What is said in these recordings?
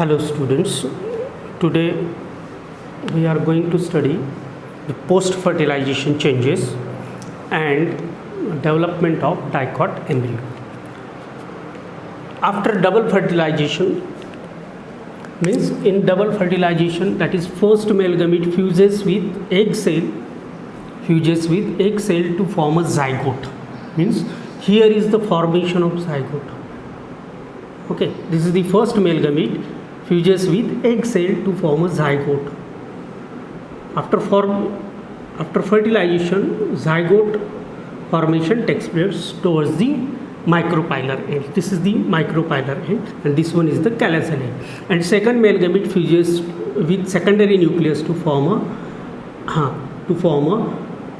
Hello students, today we are going to study the post-fertilization changes and development of dicot embryo. After double fertilization, means in double fertilization, that is first male gamete fuses with egg cell to form a zygote. Means here is the formation of zygote. Okay, this is the first male gamete fuses with egg cell to form a zygote. After fertilization, zygote formation takes place towards the micropylar end. This is the micropylar end, and this one is the callosal end. And second male gamete fuses with secondary nucleus to form a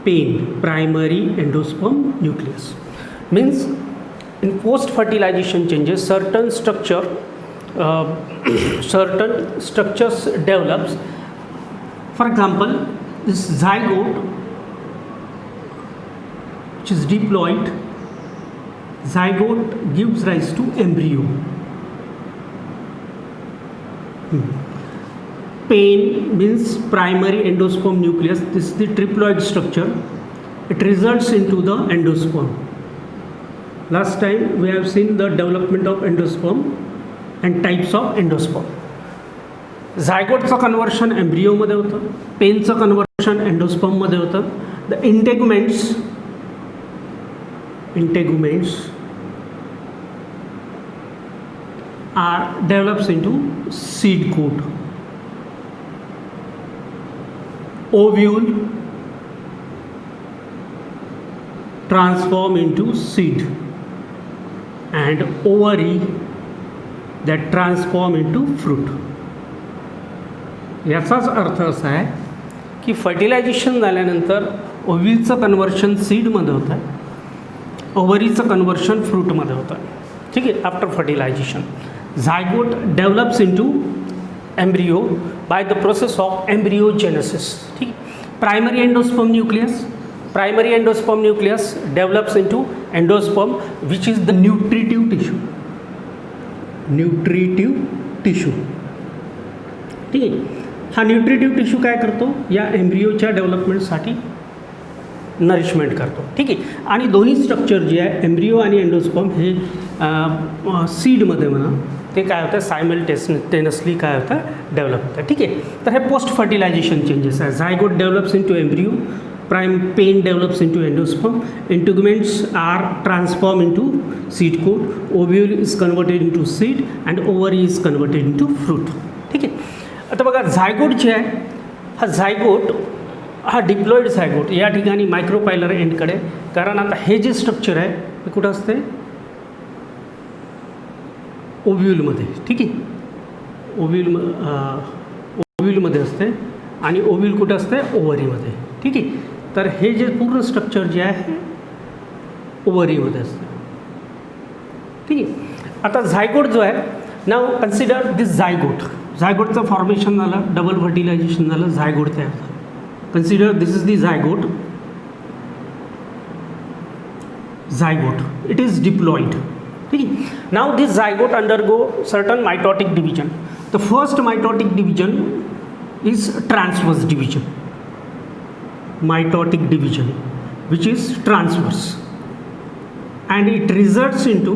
PEN, primary endosperm nucleus. Means in post-fertilization changes, certain structures develops. For example, this zygote, which is diploid, zygote gives rise to embryo. PEN means primary endosperm nucleus. This is the triploid structure. It results into the endosperm. Last time we have seen the development of endosperm and types of endosperm. झायगोटचं conversion एम्ब्रियोमध्ये होतं, पेनचं conversion एंडोस्पर्ममध्ये होतं. The integuments are develops into seed coat. Ovule transform into seed, and ovary that transform into fruit. याचाच अर्थ असा आहे की फर्टिलायझेशन झाल्यानंतर ओव्ह्यूलचं कन्वर्शन सीडमध्ये होतं आहे, ओव्हरीचं कन्वर्शन फ्रूटमध्ये होतं आहे. ठीक आहे. After fertilisation zygote develops into embryo by the process of embryogenesis. ठीक आहे. Primary endosperm nucleus develops into endosperm which is the nutritive tissue. ठीक आहे. हा न्यूट्रिटिव्ह टिश्यू काय करतो, या एम्ब्रियोच्या डेव्हलपमेंटसाठी नरिशमेंट करतो. ठीक आहे. आणि दोन्ही स्ट्रक्चर जे आहे एम्ब्रियो आणि एंडोस्पर्म हे सीडमध्ये म्हणा ते काय होतं सायमल्टेनियसली काय होतं डेव्हलप होतं. ठीक आहे. तर हे पोस्ट फर्टिलायझेशन चेंजेस आहे. Zygote develops into embryo, PEN develops into endosperm, integuments are transformed into seed coat, ovule is converted into seed, and ovary is converted into fruit. ठीक आहे. आता बघा झायगोट जे आहे, हा डिप्लॉइड झायगोट या ठिकाणी मायक्रोपायलर एंडकडे, कारण आता हे जे स्ट्रक्चर आहे ते कुठं असते, ओव्ह्यूलमध्ये. ठीक आहे. ओव्ह्यूलमध्ये असते आणि ओव्ह्यूल कुठं असते, ओव्हरीमध्ये. ठीक आहे. तर हे जे पूर्ण स्ट्रक्चर जे आहे ओव्हरीमध्ये असतं. ठीक आहे. आता झायगोट जो आहे, नाव कन्सिडर दिस झायगोटचं फॉर्मेशन झालं, डबल फर्टिलायझेशन झालं, झायगोट तयार झालं. Consider this is the zygote. It is diploid. ठीक आहे. Now this zygote undergo certain mitotic division. The first mitotic division is transverse division, which is transverse, and it results into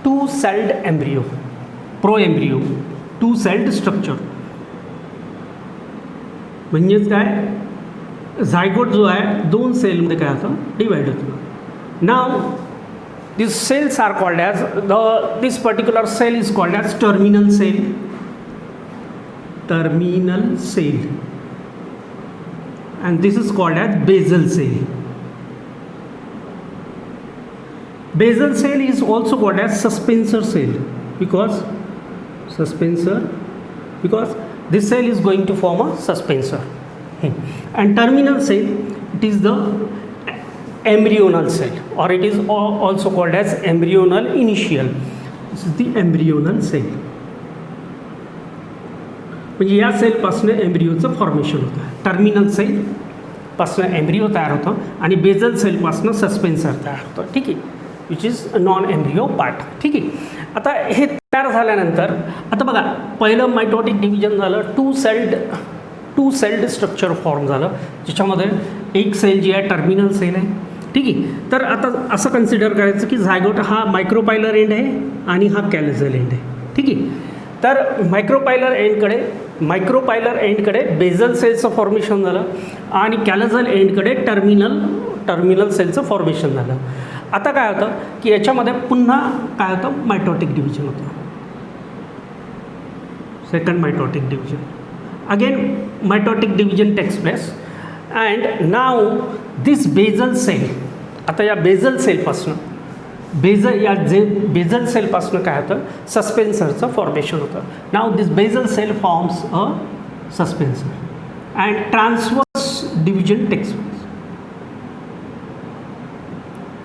two-celled embryo, proembryo, two-celled structure. म्हणजेच काय, zygote जो आहे दोन सेलमध्ये काय होतं डिवाइड होतं. नाव these cells are called as this particular cell is called as terminal cell, and this is called as basal cell. Basal cell is also called as suspensor cell because this cell is going to form a suspensor. And terminal cell, it is the embryonal cell, or it is also called as embryonal initial. This is the embryonal cell. म्हणजे या सेलपासून एम्ब्रिओचं formation होतं. Terminal सेलपासून embryo तयार होतं आणि bezel सेलपासून suspensor तयार होतं. ठीक आहे. Which is non embryo part. ठीक आहे. आता हे तयार झाल्यानंतर आता बघा, पहिलं मायटोटिक डिव्हिजन झालं, टू सेल्ड स्ट्रक्चर फॉर्म झालं, ज्याच्यामध्ये एक सेल जी आहे टर्मिनल सेल आहे. ठीक आहे. तर आता असं कन्सिडर करायचं की झायगोट हा मायक्रोपायलर एंड आहे आणि हा कॅलेझल एंड आहे. ठीक आहे. तर मायक्रोपायलर एंडकडे बेझल सेलचं फॉर्मेशन झालं आणि कॅलेझल एंडकडे टर्मिनल सेलचं फॉर्मेशन झालं. आता काय होतं की याच्यामध्ये पुन्हा काय होतं, मायटोटिक डिव्हिजन होतं, second mitotic division. Again mitotic division takes place and now this basal cell, आता या बेझल सेलपासनं बेझल सेलपासनं काय होतं, सस्पेन्सरचं फॉर्मेशन होतं. Now this basal cell forms a suspensor and transverse division takes place.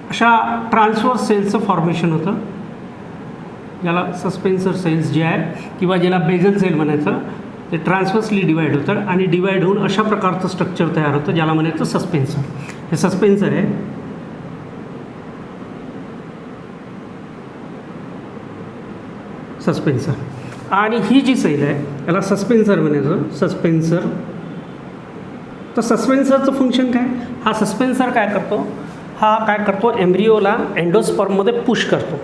अशा ट्रान्सवर्स सेल्सचं फॉर्मेशन होतं, याला सस्पेन्सर सेल्स जे आहे किंवा ज्याला बेझल सेल म्हणायचं, ते ट्रान्सवर्सली डिवाईड होतं आणि डिवाईड होऊन अशा प्रकारचं स्ट्रक्चर तयार होतं ज्याला म्हणायचं सस्पेन्सर. हे सस्पेन्सर आहे. सस्पेन्सर आणि ही जी सेल आहे याला सस्पेन्सर म्हणायचं, सस्पेन्सर. तर सस्पेन्सरचं फंक्शन काय, हा सस्पेन्सर काय करतो, एम्ब्रिओला एंडोस्पर्ममध्ये पुश करतो.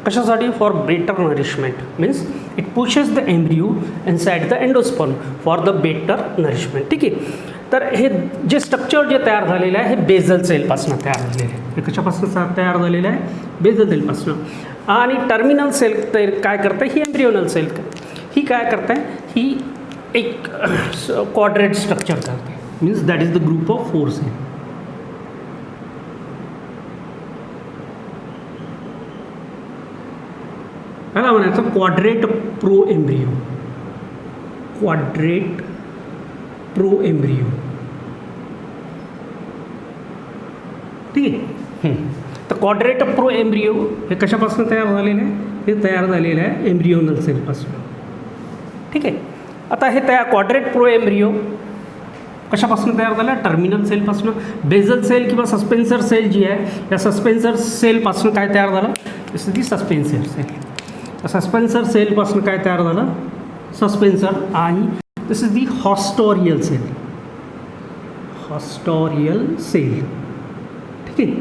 कशासाठी, for better nourishment, means it pushes the embryo inside the endosperm for the better nourishment. ठीक आहे. तर हे जे स्ट्रक्चर जे तयार झालेलं आहे हे बेझल सेलपासून तयार झालेलं आहे. हे कशापासून तयार झालेलं आहे, बेझल सेलपासून. आणि टर्मिनल सेल काय करते, ही एम्ब्रियोनल सेल ही काय करते, ही एक क्वाड्रेट स्ट्रक्चर करते, means that is the group of 4 cell. याला म्हणायचं क्वाड्रेट प्रो एम्ब्रियो. ठीक आहे. तर क्वाड्रेट प्रो एम्ब्रियो हे कशापासून तयार झालेलं आहे, हे तयार झालेलं आहे एम्ब्रियोनल सेलपासून. ठीक आहे. आता हे क्वाड्रेट प्रो एम्ब्रियो कशापासून तयार झालं, टर्मिनल सेलपासून. बेझल सेल किंवा सस्पेन्सर सेल जी आहे, या सस्पेन्सर सेलपासून काय तयार झालं, दिस is the suspensor sale. Suspensor सेलपासून काय तयार झालं, सस्पेन्सर. आणि दिस इज दी हॉस्टोरियल सेल. ठीक आहे.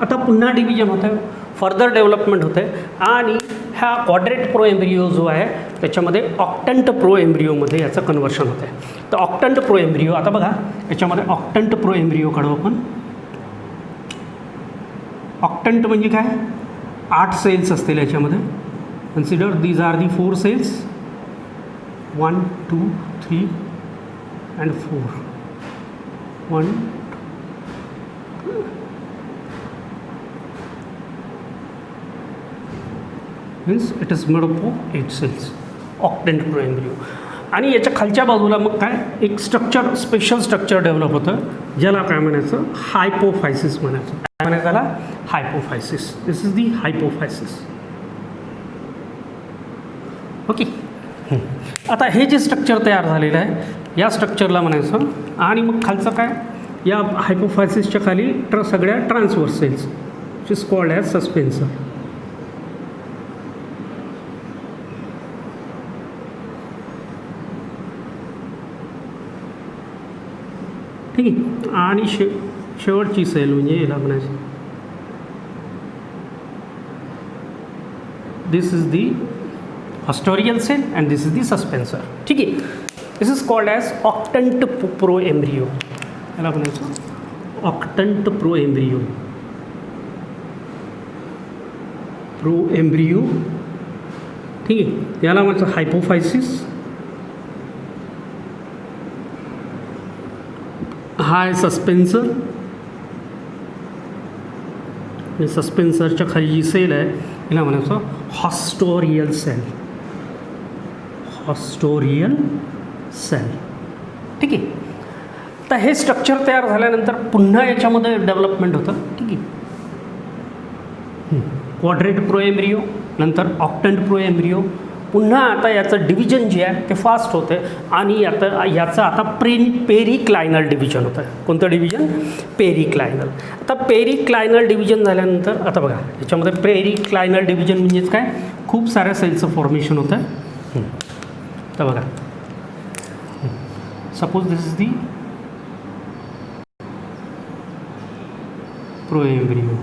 आता पुन्हा डिव्हिजन होतं आहे, फर्दर डेव्हलपमेंट होतं आहे आणि ह्या क्वाड्रेट प्रो एम्ब्रिओ जो आहे त्याच्यामध्ये ऑक्टंट प्रो एम्ब्रिओमध्ये याचं कन्वर्शन होतं आहे. तर ऑक्टंट प्रो एम्ब्रिओ, आता बघा याच्यामध्ये ऑक्टंट प्रो एम्ब्रिओ काढू आपण. ऑक्टंट म्हणजे काय, 8 सेल्स असतील याच्यामध्ये. Consider these are the 4 cells, 1 2 3 and 4. 1 means it is made up of 8 cells, octant pro embryo. आणि याच्या खालच्या बाजूला मग काय, एक स्ट्रक्चर, स्पेशल स्ट्रक्चर डेव्हलप होतं ज्याला काय म्हणायचं, हायपोफायसिस म्हणायचं. काय म्हणायचं त्याला, हायपोफायसिस. दिस इज दी हायपोफायसिस. ओके. आता हे जे स्ट्रक्चर तयार झालेलं आहे या स्ट्रक्चरला म्हणायचं. आणि मग खालचं काय, या हायपोफायसिसच्या खाली सगळ्या transverse cells which is called as suspensor. ठीक आहे. आणि शेवटची सेल म्हणजे याला म्हणायचं, this is the haustorial cell and this is the suspensor. ठीक आहे. This is called as octant proembryo. याला म्हणायचं ऑक्टंट प्रो एम्ब्रियो. ठीक आहे. याला म्हणायचं हायपोफायसिस. हा आहे सस्पेन्सर. सस्पेन्सरच्या खाली जी सेल आहे याला म्हणायचं हॉस्टोरियल सेल. ठीक आहे. तर हे स्ट्रक्चर तयार झाल्यानंतर पुन्हा याच्यामध्ये डेव्हलपमेंट होतं. ठीक आहे. क्वाड्रेट प्रो एम्ब्रियो, नंतर ऑक्टंट प्रो एम्ब्रियो, पुन्हा आता याचं डिव्हिजन जे आहे ते फास्ट होतं आहे आणि आता याचं आता पेरिक्लायनल डिव्हिजन होतं आहे. कोणतं डिव्हिजन? पेरिक्लायनल. आता पेरिक्लायनल डिव्हिजन झाल्यानंतर आता बघा याच्यामध्ये पेरिक्लायनल डिव्हिजन म्हणजेच काय, खूप साऱ्या सेलचं फॉर्मेशन होतं आहे. तर बघा suppose this is the proembryo.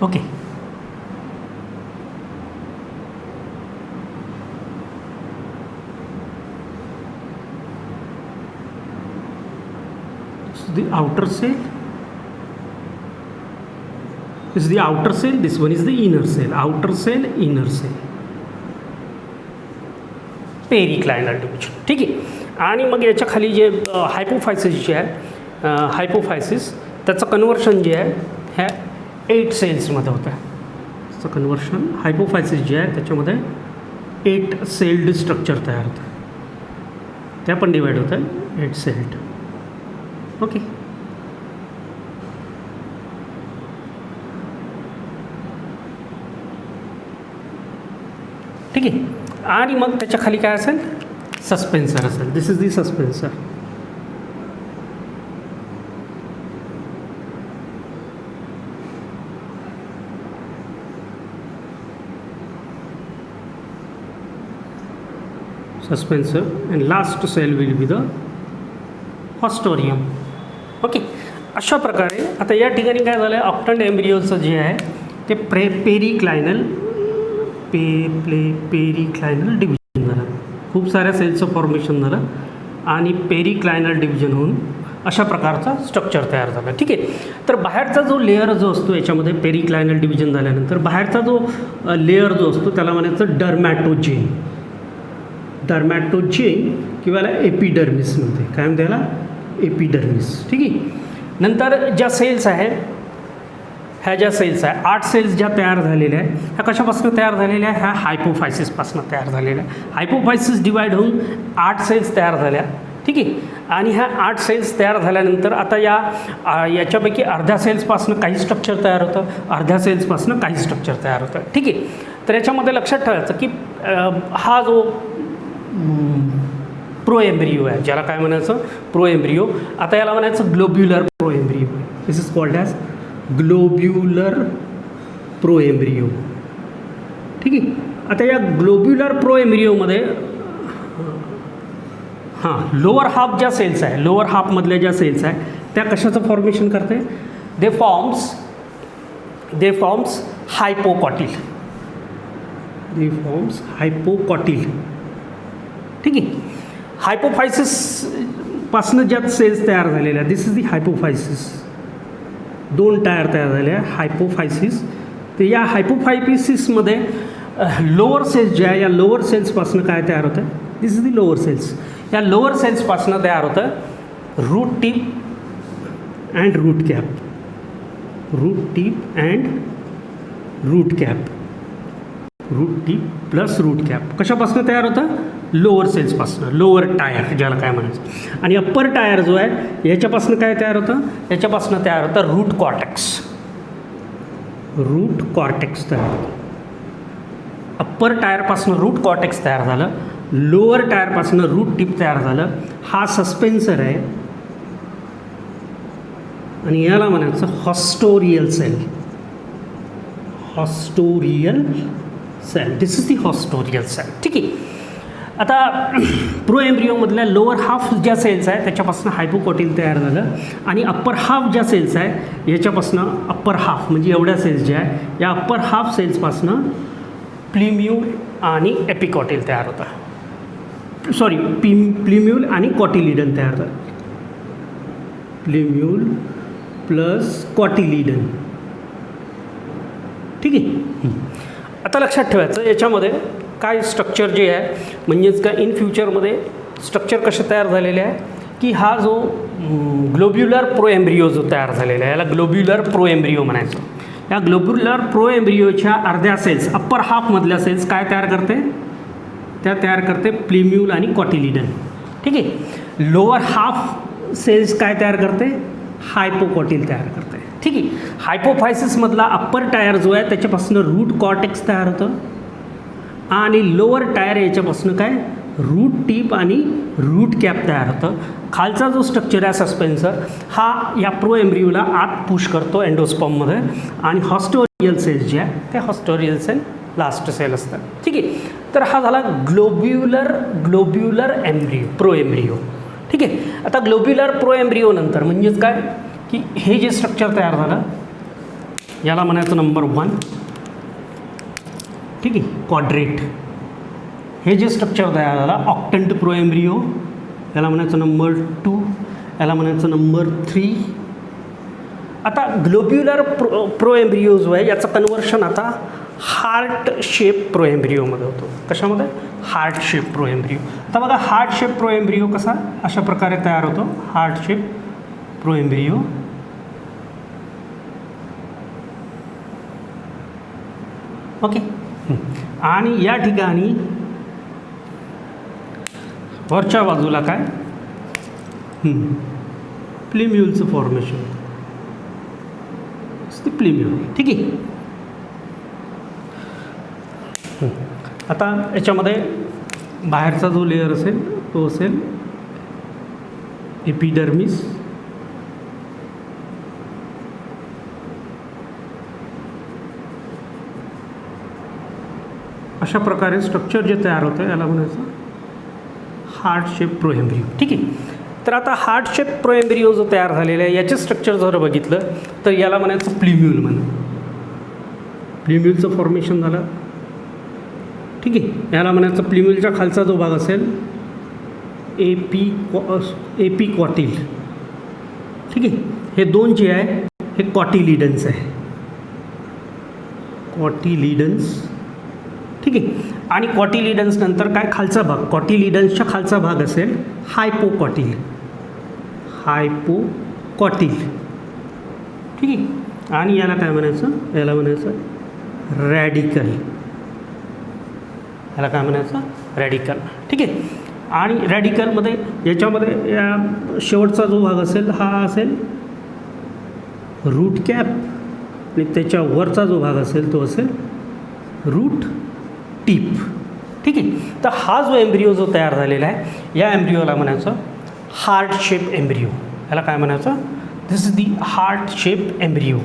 Okay. The outer cell, this is the outer cell, this one is the inner cell. Outer cell, inner cell, periclinal division. ठीक आहे. आणि मग याच्या खाली जे हायपोफायसिस जे आहे, हायपोफायसिस त्याचं कन्वर्शन जे आहे ह्या 8 सेल्समध्ये होतं आहे. त्याचं कन्वर्शन हायपोफायसिस जे आहे त्याच्यामध्ये 8 सेल्ड स्ट्रक्चर तयार होतं आहे. त्या पण डिवाईड होतं आहे 8 सेल्ड. ओके. ठीक आहे. आणि मग त्याच्या खाली काय असेल, सस्पेन्सर असेल. This is the suspensor. Suspensor and last cell will be the haustorium. Okay. अशा प्रकारे आता या ठिकाणी काय झालं आहे, ऑक्टंट एम्ब्रियोचं जे आहे ते पेरिक्लायनल पेरिक्लायनल डिव्हिजन झालं. खूप साऱ्या सेलचं फॉर्मेशन झालं आणि पेरिक्लायनल डिव्हिजन होऊन अशा प्रकारचा स्ट्रक्चर तयार झाला. ठीक आहे. तर बाहेरचा जो लेअर जो असतो याच्यामध्ये पेरिक्लायनल डिव्हिजन झाल्यानंतर बाहेरचा जो लेअर जो असतो त्याला म्हणायचं डर्मॅटोजेन. डर्मॅटोजेन किंवा एपिडर्मिस म्हणते. काय म्हणते याला? एपिडर्मिस. ठीक आहे. नंतर ज्या सेल्स आहेत, ह्या ज्या सेल्स आहे 8 सेल्स ज्या तयार झालेल्या आहेत ह्या कशापासून तयार झालेल्या आहे, ह्या हायपोफायसिसपासून तयार झालेल्या आहे. हायपोफायसिस डिवाईड होऊन 8 सेल्स तयार झाल्या. ठीक आहे. आणि ह्या 8 सेल्स तयार झाल्यानंतर आता याच्यापैकी अर्ध्या सेल्सपासून काही स्ट्रक्चर तयार होतं, अर्ध्या सेल्सपासून काही स्ट्रक्चर तयार होतं. ठीक आहे. तर याच्यामध्ये लक्षात ठेवायचं की हा जो प्रोएम्ब्रियो आहे, ज्याला काय म्हणायचं, प्रोएम्ब्रियो. आता याला म्हणायचं globular proembryo. This is called as globular proembryo. ठीक आहे. आता या ग्लोब्युलर प्रोएम्ब्रियोमध्ये लोअर हाफ ज्या सेल्स आहे, लोअर हाफमधल्या ज्या सेल्स आहे त्या कशाचं फॉर्मेशन करते, दे फॉर्म्स हायपोकॉटिल. दे फॉर्म्स हायपोकॉटिल. ठीक आहे. हायपोफायसिसपासनं ज्या सेल्स तयार झालेल्या, दिस इज दी हायपोफायसिस. 2 टायर तयार झाले आहे, हायपोफायसिस. तर या हायपोफायसिसमध्ये लोअर सेल्स ज्या आहे या लोअर सेल्सपासनं काय तयार होतं, this is the lower cells. या लोअर सेल्सपासनं तयार होतं root tip and root cap. Root tip and root cap. Root tip plus root cap कशापासून तयार होतं, लोअर सेल्सपासून, लोअर टायर ज्याला काय म्हणायचं. आणि अप्पर टायर जो आहे याच्यापासून काय तयार होतं, याच्यापासून तयार होतं रूट कॉर्टेक्स. रूट कॉर्टेक्स तयार होतं. अप्पर टायरपासून रूट कॉर्टेक्स तयार झालं, लोअर टायरपासून रूट टिप तयार झालं. हा सस्पेन्सर आहे आणि याला म्हणायचं haustorial cell. Haustorial cell. This is the haustorial cell. ठीक आहे. आता प्रोएम्ब्रियोमधल्या लोअर हाफ ज्या सेल्स आहे त्याच्यापासून हायपोकॉटिल तयार झालं आणि अप्पर हाफ ज्या सेल्स आहे याच्यापासून अप्पर हाफ म्हणजे एवढ्या सेल्स ज्या आहे या अप्पर हाफ सेल्सपासून प्लिम्यूल आणि एपिकॉटिल तयार होतं. सॉरी, प्लिम्यूल आणि कॉटिलिडन तयार होतं. प्लिम्यूल प्लस कॉटिलिडन. ठीक आहे. आता लक्षात ठेवायचं याच्यामध्ये काय स्ट्रक्चर जे आहे, म्हणजेच काय इन फ्युचरमध्ये स्ट्रक्चर कसे तयार झालेले आहे की हा जो ग्लोब्युलर प्रोएम्ब्रियो जो तयार झालेला आहे याला ग्लोब्युलर प्रोएम्ब्रियो म्हणायचं. या ग्लोब्युलर प्रो एम्ब्रियोच्या अर्ध्या सेल्स अप्पर हाफमधल्या सेल्स काय तयार करते, त्या तयार करते प्लिम्यूल आणि कॉटिलिडन. ठीक आहे. लोअर हाफ सेल्स काय तयार करते, हायपोकॉटिल तयार करते. ठीक आहे. हायपोफायसिसमधला अप्पर टायर जो आहे त्याच्यापासून रूट कॉर्टेक्स तयार होतं आणि लोअर टायर याच्यापासून काय रूट टीप आणि रूट कॅप तयार होतं. खालचा जो स्ट्रक्चर आहे सस्पेन्सर हा या प्रो एम्ब्रियोला आत पुश करतो एंडोस्पर्ममध्ये आणि हॉस्टोरियल सेल्स जे आहे ते हॉस्टोरियल सेल लास्ट सेल असतात. ठीक आहे. तर हा झाला ग्लोब्युलर एम्ब्रियो प्रो एम्ब्रियो. ठीक आहे. आता ग्लोब्युलर प्रो एम्ब्रियो नंतर म्हणजेच काय की हे जे स्ट्रक्चर तयार झालं याला म्हणायचं नंबर 1. ठीक आहे. क्वाड्रेट. हे जे स्ट्रक्चर तयार झालं ऑक्टंट प्रो एम्ब्रियो याला म्हणायचं नंबर 2, याला म्हणायचं नंबर 3. आता ग्लोब्युलर प्रो एम्ब्रियो जो आहे याचं कन्वर्शन आता हार्ट शेप प्रो एम्ब्रियोमध्ये होतो. कशामध्ये, हार्ट शेप प्रो एम्ब्रियो. आता बघा हार्ट शेप प्रो एम्ब्रियो कसा अशा प्रकारे तयार होतो. Heart shape pro embryo. Okay. आणि या ठिकाणी वरच्या बाजूला काय प्लिम्यूलचं फॉर्मेशन, प्लिम्यूल. ठीक आहे. आता याच्यामध्ये बाहेरचा जो लेअर असेल तो असेल एपिडर्मिस. अशा प्रकारे स्ट्रक्चर जे तयार होतं याला म्हणायचं हार्ट शेप प्रो एम्ब्रियो. ठीक आहे. तर आता हार्ट शेप प्रो एम्ब्रियो जो तयार झालेला आहे याचे स्ट्रक्चर जर बघितलं तर याला म्हणायचं प्लिम्यूल म्हणून. प्लिम्यूलचं फॉर्मेशन झालं. ठीक आहे. याला म्हणायचं प्लिम्यूलच्या खालचा जो भाग असेल एपिकॉटिल. ठीक आहे. हे दोन जे आहे हे कॉटिलिडन्स आहे, कॉटिलिडन्स. ठीक आहे. आणि कॉटिलिडन्स नंतर काय खालचा भाग, कॉटिलिडन्सच्या खालचा भाग असेल हायपोकॉटिल. हायपोकॉटिल. ठीक आहे. आणि याला काय म्हणायचं, याला म्हणायचं रॅडिकल. याला काय म्हणायचं रॅडिकल. ठीक आहे. आणि रॅडिकलमध्ये याच्यामध्ये या शेवटचा जो भाग असेल हा असेल रूट कॅप आणि त्याच्या वरचा जो भाग असेल तो असेल रूट टीप. ठीक आहे. तर हा जो एम्ब्रियो जो तयार झालेला आहे या एम्ब्रियोला म्हणायचं हार्ट शेप एम्ब्रियो. याला काय म्हणायचं, this is the heart shape embryo.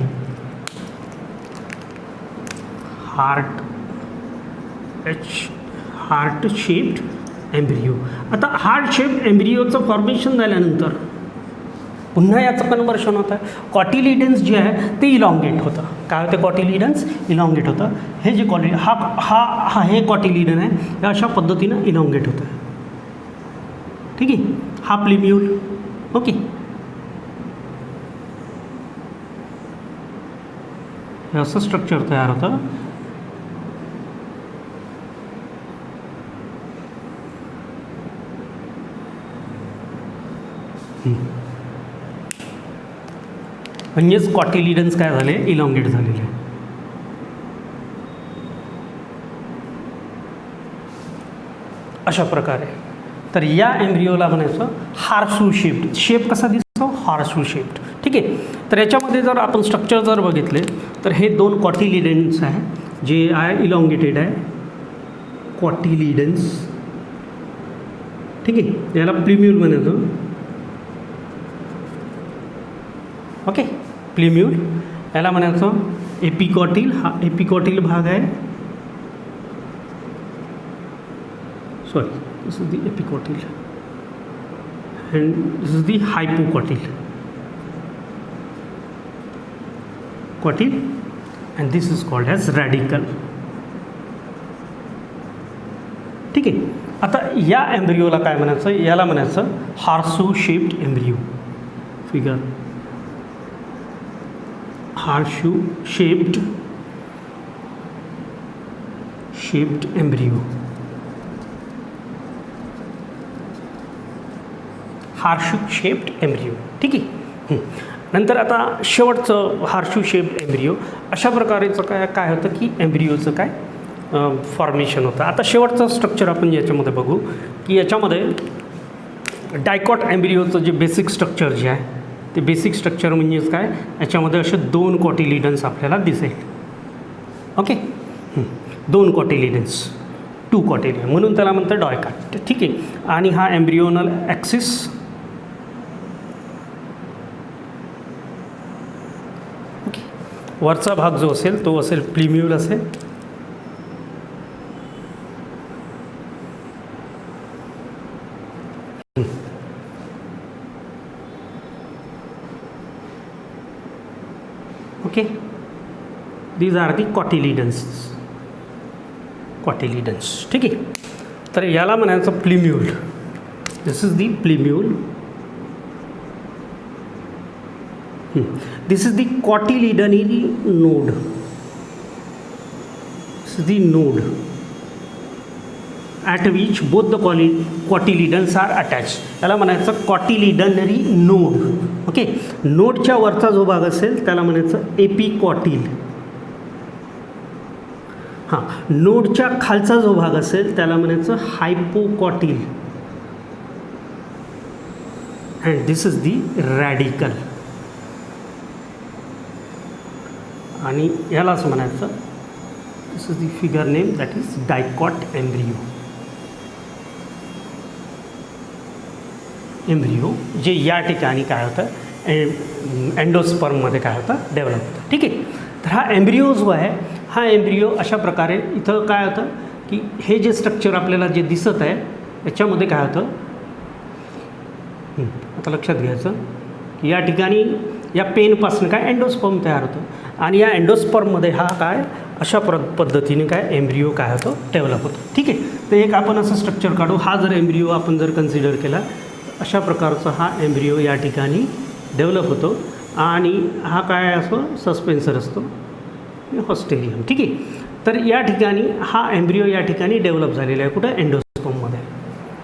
Heart shaped embryo. आता हार्ट शेप एम्ब्रियोचं फॉर्मेशन झाल्यानंतर पुन्हा याचं कन्वर्शन होतं. कॉटिलिडन्स जे आहे ते इलॉंगेट होतं. काय होतं, कॉटिलिडन्स इलॉंगेट होतं. हे जे हा हे कॉटिलिडन आहे हे अशा पद्धतीनं इलॉंगेट होतं. ठीक आहे. हा प्लिम्यूल. ओके. हे असं स्ट्रक्चर तयार होतं. म्हणजेच कॉटिलिडन्स काय झाले, इलॉंगेट झालेले. अशा प्रकारे. तर या एम्ब्रियोला म्हणायचं हार्सू शेप्ड. शेप कसा दिसतो, हार्सू शेप्ड. ठीक आहे. तर याच्यामध्ये जर आपण स्ट्रक्चर जर बघितले तर हे दोन कॉटिलिडन्स आहे जे आहे इलॉंगेटेड आहे. कॉटिलिडन्स. ठीक आहे. याला प्लिम्यूल म्हणायचं. ओके. प्लिम्यूल. याला म्हणायचं एपिकॉटिल. हा एपिकॉटिल भाग आहे. Sorry, this is the epicotyl and this is the hypocotyl. Cotyl and this is called as radicle. ठीक आहे. आता या एम्ब्रियोला काय म्हणायचं, याला म्हणायचं horseshoe shaped embryo. Figure horseshoe shaped embryo. Horseshoe shaped embryo. ठीक आहे. नंतर आता शेवटचं हार्शू शेप एम्ब्रिओ. अशा प्रकारेचं काय होतं की एम्ब्रिओचं काय फॉर्मेशन होतं. आता शेवटचं स्ट्रक्चर आपण याच्यामध्ये बघू की याच्यामध्ये डायकॉट एम्ब्रिओचं जे बेसिक स्ट्रक्चर जे आहे ते बेसिक स्ट्रक्चर म्हणजेच काय, याच्यामध्ये असे 2 कॉटिलिडन्स आपल्याला दिसेल. ओके, 2 कॉटिलिडन्स, 2 कॉटिलिडन म्हणून त्याला म्हणतं डायकॉट. ठीक आहे. आणि हा एम्ब्रिओनल ॲक्सिस, ओके, वरचा भाग जो असेल तो असेल प्लिम्यूल असेल. Okay, these are the cotyledons. ठीक आहे. तर याला म्हणायचं plumule. This is the plumule. This is the cotyledonary node. This is the node at which both the cotyledons are attach. त्याला म्हणायचं कॉटिलिडनरी नोड. ओके, नोडच्या वरचा जो भाग असेल त्याला म्हणायचं एपिकॉटिल. हां, नोडच्या खालचा जो भाग असेल त्याला म्हणायचं hypocotyl. And this is the radicle. आणि यालाच म्हणायचं, this is the figure name that is dicot embryo. Embryo जे या ठिकाणी काय होतं एंडोस्पर्ममध्ये काय होतं डेव्हलप होतं. ठीक आहे. तर हा एम्ब्रिओ जो आहे, हा एम्ब्रिओ अशा प्रकारे इथं काय होतं की हे जे स्ट्रक्चर आपल्याला जे दिसत आहे याच्यामध्ये काय होतं, आता लक्षात घ्यायचं की या ठिकाणी या पेनपासून काय एंडोस्पर्म तयार होतं आणि या एंडोस्पर्ममध्ये हा काय अशा पद्धतीने काय एम्ब्रिओ काय होतो डेव्हलप होतो. ठीक आहे. तर एक आपण असं स्ट्रक्चर काढू. हा जर एम्ब्रिओ आपण जर कन्सिडर केला, अशा प्रकारचा हा एम्ब्रिओ या ठिकाणी डेव्हलप होतो आणि हा काय असतो सस्पेन्सर असतो, हॉस्टेरियम. ठीक आहे. तर या ठिकाणी हा एम्ब्रिओ या ठिकाणी डेव्हलप झालेला आहे. कुठं एंडोस्पर्ममध्ये.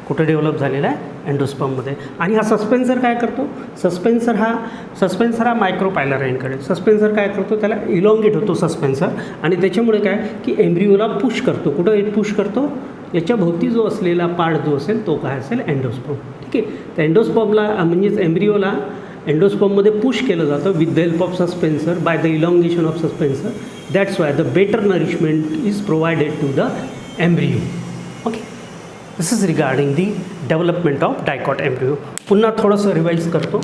कुठं डेव्हलप झालेला आहे एंडोस्पर्ममध्ये. आणि हा सस्पेन्सर काय करतो, सस्पेन्सर हा मायक्रोपायलर एंडकडे. सस्पेन्सर काय करतो, त्याला इलॉंगेट होतो सस्पेन्सर आणि त्याच्यामुळे काय की एम्ब्रिओला पुश करतो. कुठं पुश करतो, याच्या भोवती जो असलेला पार्ट जो असेल तो काय असेल एंडोस्पर्म. ठीक आहे. तर एंडोस्पर्मला म्हणजेच एम्ब्रिओला एंडोस्पर्ममध्ये पुश केलं जातं with the help of suspensor by the elongation of suspensor. That's why the better nourishment is provided to the embryo. Okay, this is regarding the development of dicot embryo. पुन्हा थोडंसं revise करतो.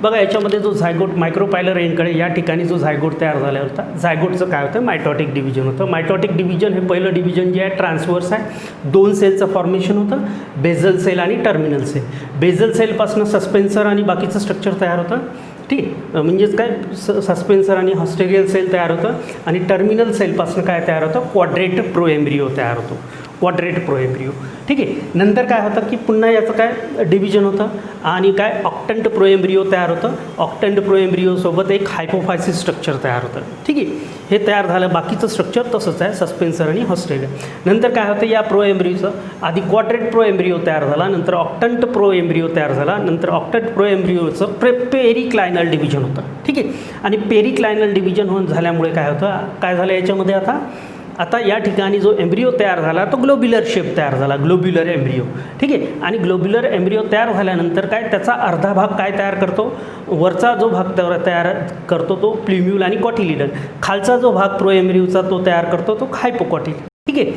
बघा, याच्यामध्ये जो zygote मायक्रोपायलर एंडकडे या ठिकाणी जो zygote तयार झाला होता, झायगोटचं काय होतं मायटॉटिक डिव्हिजन होतं. मायटॉटिक डिव्हिजन हे पहिलं डिव्हिजन जे आहे ट्रान्सवर्स आहे. 2 सेलचं फॉर्मेशन होतं, बेझल सेल आणि टर्मिनल सेल. बेझल सेलपासून सस्पेन्सर आणि बाकीचं स्ट्रक्चर तयार होतं. ठीक, म्हणजेच काय सस्पेन्सर आणि हॉस्टेरियल सेल तयार होतं आणि टर्मिनल सेलपासून काय तयार होतं क्वाड्रेट प्रोएम्ब्रिओ तयार होतो. क्वाड्रेट प्रोएम्ब्रिओ. ठीक आहे. नंतर काय होतं की पुन्हा याचं काय डिव्हिजन होतं आणि काय ऑक्टंट प्रोएम्ब्रिओ तयार होतं. ऑक्टंट प्रोएम्ब्रिओसोबत एक हायपोफायसिस स्ट्रक्चर तयार होतं. ठीक आहे. हे तयार झालं. बाकीचं स्ट्रक्चर तसंच आहे, सस्पेन्सर आणि हॉस्टेरियल. नंतर काय होतं, या प्रोएम्ब्रिओचं आधी क्वाड्रेट प्रोएम्ब्रिओ तयार झाला, नंतर ऑक्टंट प्रोएम्ब्रिओ तयार झाला, नंतर ऑक्टंट प्रोएम्ब्रिओचं पेरिक्लायनल डिव्हिजन होतं. ठीक आहे. आणि पेरिक्लायनल डिव्हिजन झाल्यामुळे काय होतं, काय झालं याच्यामध्ये आता या ठिकाणी जो एम्ब्रिओ तयार झाला तो ग्लोब्युलर शेप तयार झाला, ग्लोब्युलर एम्ब्रिओ. ठीक आहे. आणि ग्लोब्युलर एम्ब्रिओ तयार झाल्यानंतर काय त्याचा अर्धा भाग काय तयार करतो, वरचा जो भाग तयार करतो तो प्लिम्यूल आणि कॉटिलिडन. खालचा जो भाग प्रोएम्ब्रिओचा तो तयार करतो तो हायपोकॉटिल. ठीक आहे.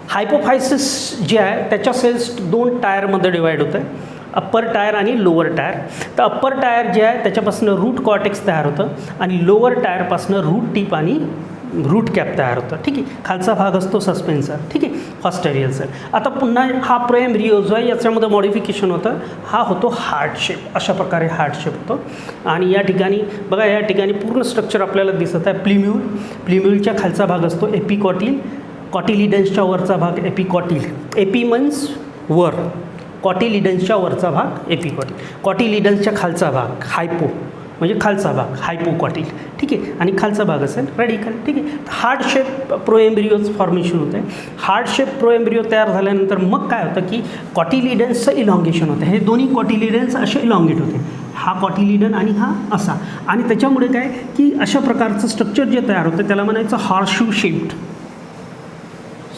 हायपोफायसिस जे आहे त्याच्या सेल्स 2 टायरमध्ये डिवाईड होतं, अप्पर टायर आणि लोअर टायर. तर अप्पर टायर जे आहे त्याच्यापासून रूट कॉर्टेक्स तयार होतं आणि लोअर टायरपासून रूट टिप आणि रूट कॅप तयार होतं. ठीक आहे. खालचा भाग असतो सस्पेन्सर. ठीक आहे, हॉस्टेरियल सेल. आता पुन्हा हा प्रोएम्ब्रिओ जो आहे याच्यामध्ये मॉडिफिकेशन होतं, हा होतो हार्ट शेप. अशा प्रकारे हार्ट शेप होतो. आणि या ठिकाणी बघा, या ठिकाणी पूर्ण स्ट्रक्चर आपल्याला दिसत आहे. प्लिम्यूलच्या खालचा भाग असतो एपिकॉटिल. कॉटिलिडन्सच्या वरचा भाग एपिकॉटिल. एपी मीन्स वर, कॉटिलिडन्सच्या वरचा भाग एपिकॉटिल. कॉटिलिडन्सच्या खालचा भाग हायपो. म्हणजे खालचा भाग हायपोकॉटिल, ठीक आहे, आणि खालचा भाग असेल रेडिकल, ठीक आहे. हार्ड शेप प्रोएम्ब्रिओज फॉर्मेशन होतं आहे. हार्ड शेप प्रोएम्ब्रिओ तयार झाल्यानंतर मग काय होतं की कॉटिलिडन्सचं इलॉंगेशन होतं. हे दोन्ही कॉटिलिडन्स असे इलॉंगेट होते, हा कॉटिलिडन आणि हा असा, आणि त्याच्यामुळे काय की अशा प्रकारचं स्ट्रक्चर जे तयार होतं त्याला म्हणायचं हॉर्सशू शेप्ड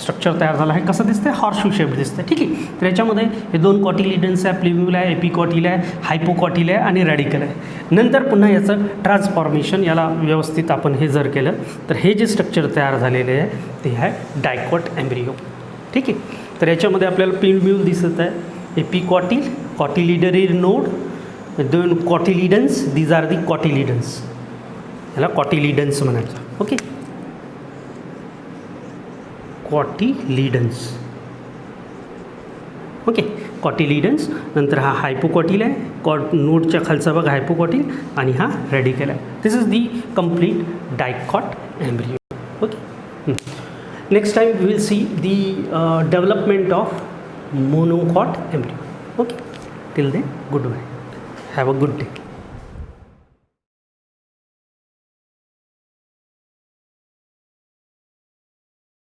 स्ट्रक्चर तयार झालं आहे. कसं दिसतंय? हॉर्सशू शेप दिसतं, ठीक आहे. तर याच्यामध्ये हे दोन कॉटिलिडन्स आहे, प्लेम्युल आहे, एपिकॉटिल आहे, हायपोकॉटिल आहे आणि रॅडिकल आहे. नंतर पुन्हा याचं ट्रान्सफॉर्मेशन, याला व्यवस्थित आपण हे जर केलं तर हे जे स्ट्रक्चर तयार झालेले आहे ते आहे डायकॉट एम्ब्रिओ, ठीक आहे. तर याच्यामध्ये आपल्याला प्लेम्युल दिसत आहे, एपिकॉटिल, कॉटिलिडरी नोड, दोन cotyledons, these are the cotyledons, याला कॉटिलिडन्स म्हणायचं, ओके. Cotyledons, okay, cotyledons. नंतर हा हायपोकॉटिल आहे, नोडच्या खालचा भाग हायपोकॉटिल आणि हा रेडिकल आहे. This is the complete dicot embryo, okay. Next time we will see the development of monocot embryo, okay. Till then goodbye, have a good day.